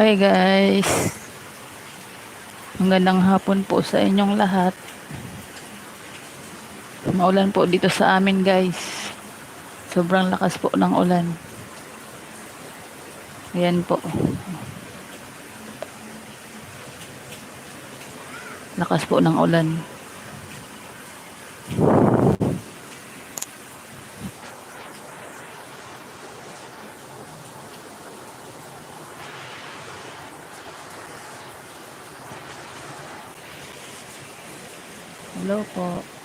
Hi guys, magandang hapon po sa inyong lahat. Maulan po dito sa amin guys. Sobrang lakas po ng ulan. Ayan po. Lakas po ng ulan. Hello po.